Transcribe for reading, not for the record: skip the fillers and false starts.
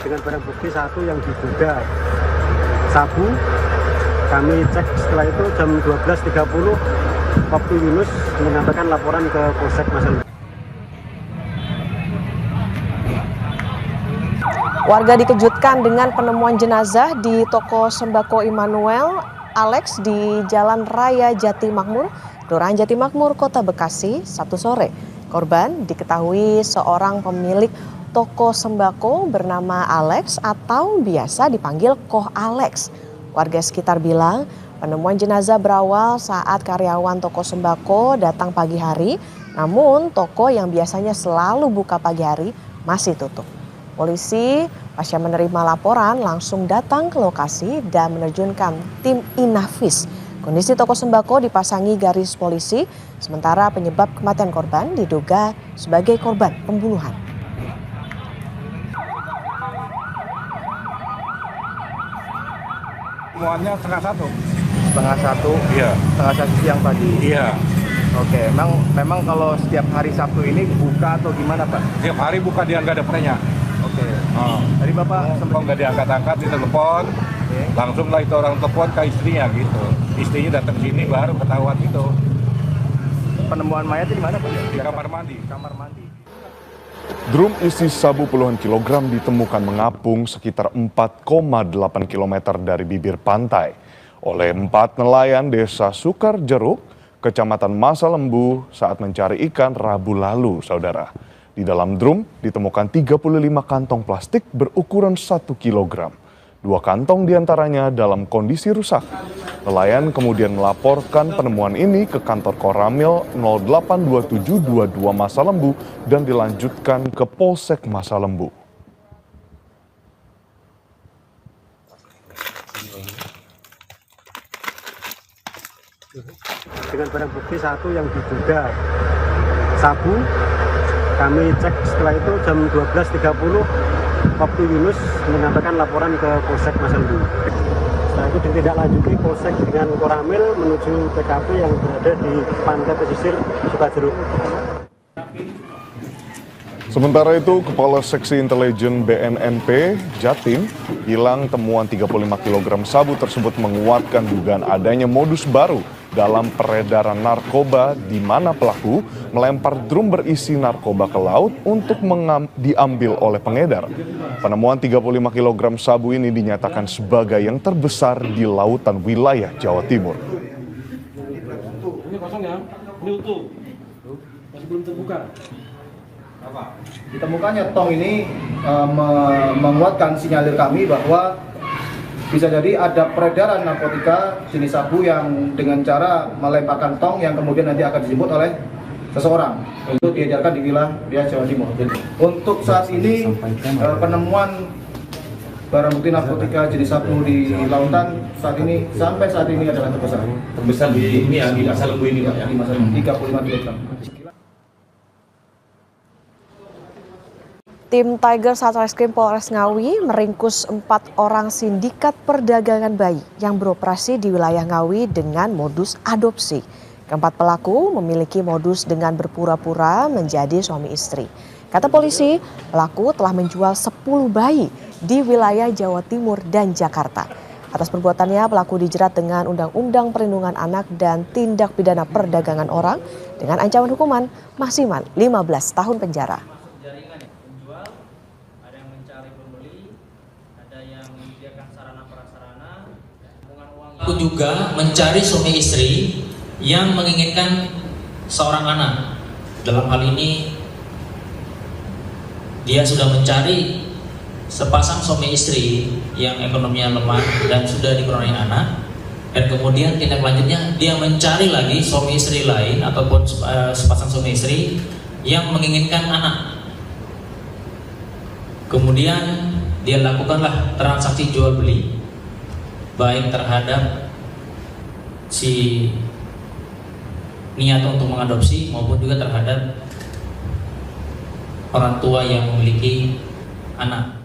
Dengan barang bukti satu yang diduga sabu, kami cek setelah itu jam 12.30 Koptu Yunus menyampaikan laporan ke Polsek Masalembu. Warga dikejutkan dengan penemuan jenazah di toko sembako Immanuel Alex di Jalan Raya Jati Makmur, Kelurahan Jati Makmur, Kota Bekasi, Sabtu sore. Korban diketahui seorang pemilik toko sembako bernama Alex atau biasa dipanggil Koh Alex. Warga sekitar bilang penemuan jenazah berawal saat karyawan toko sembako datang pagi hari, namun toko yang biasanya selalu buka pagi hari masih tutup. Polisi pasca menerima laporan langsung datang ke lokasi dan menerjunkan tim Inafis. Kondisi toko sembako dipasangi garis polisi, sementara penyebab kematian korban diduga sebagai korban pembunuhan. Semuanya setengah satu. Setengah satu? Iya. Setengah satu siang tadi? Iya. Oke, memang kalau setiap hari Sabtu ini buka atau gimana Pak? Setiap hari buka dia nggak ada prenya. Oke. Oh. Tadi Bapak Kok nggak diangkat-angkat, ditelepon. Langsung lah itu orang telepon ke istrinya gitu. Istrinya datang sini baru ketahuan itu. Penemuan mayat di mana Pak? Di kamar mandi. Kamar mandi. Drum isi sabu puluhan kilogram ditemukan mengapung sekitar 4,8 km dari bibir pantai oleh 4 nelayan desa Sukarjeruk, Kecamatan Masalembu saat mencari ikan Rabu lalu, saudara. Di dalam drum ditemukan 35 kantong plastik berukuran 1 kg. 2 kantong diantaranya dalam kondisi rusak. Nelayan kemudian melaporkan penemuan ini ke kantor Koramil 082722 Masalembu dan dilanjutkan ke Polsek Masalembu. Dengan barang bukti satu yang diduga sabu, kami cek setelah itu jam 12.30 Koptu Yunus menyampaikan laporan ke Polsek Masalembu. Setelah itu ditindaklanjuti Polsek dengan Koramil menuju TKP yang berada di pantai pesisir Sukarjeruk. Sementara itu, Kepala Seksi Intelijen BNNP Jatim bilang temuan 35 kg sabu tersebut menguatkan dugaan adanya modus baru dalam peredaran narkoba di mana pelaku melempar drum berisi narkoba ke laut untuk diambil oleh pengedar. Penemuan 35 kg sabu ini dinyatakan sebagai yang terbesar di lautan wilayah Jawa Timur. Ini kosong ya, ini utuh, masih belum terbuka. Ditemukannya tong ini menguatkan sinyalir kami bahwa bisa jadi ada peredaran narkotika jenis sabu yang dengan cara melemparkan tong yang kemudian nanti akan dijemput oleh seseorang. Itu diedarkan di wilayah Jawa Timur. Untuk saat ini penemuan barang bukti narkotika jenis sabu di lautan sampai saat ini adalah terbesar. Terbesar di ini ya, di Masalembu ini Pak ya. Di Masalembu 35 kg. Tim Tiger Satreskrim Polres Ngawi meringkus 4 orang sindikat perdagangan bayi yang beroperasi di wilayah Ngawi dengan modus adopsi. Keempat pelaku memiliki modus dengan berpura-pura menjadi suami istri. Kata polisi, pelaku telah menjual 10 bayi di wilayah Jawa Timur dan Jakarta. Atas perbuatannya, pelaku dijerat dengan Undang-Undang Perlindungan Anak dan Tindak Pidana Perdagangan Orang dengan ancaman hukuman maksimal 15 tahun penjara. Aku juga mencari suami istri yang menginginkan seorang anak. Dalam hal ini dia sudah mencari sepasang suami istri yang ekonominya lemah dan sudah dikurangin anak, dan kemudian tindak lanjutnya dia mencari lagi suami istri lain ataupun sepasang suami istri yang menginginkan anak. Kemudian dia lakukanlah transaksi jual beli baik terhadap si niat untuk mengadopsi maupun juga terhadap orang tua yang memiliki anak.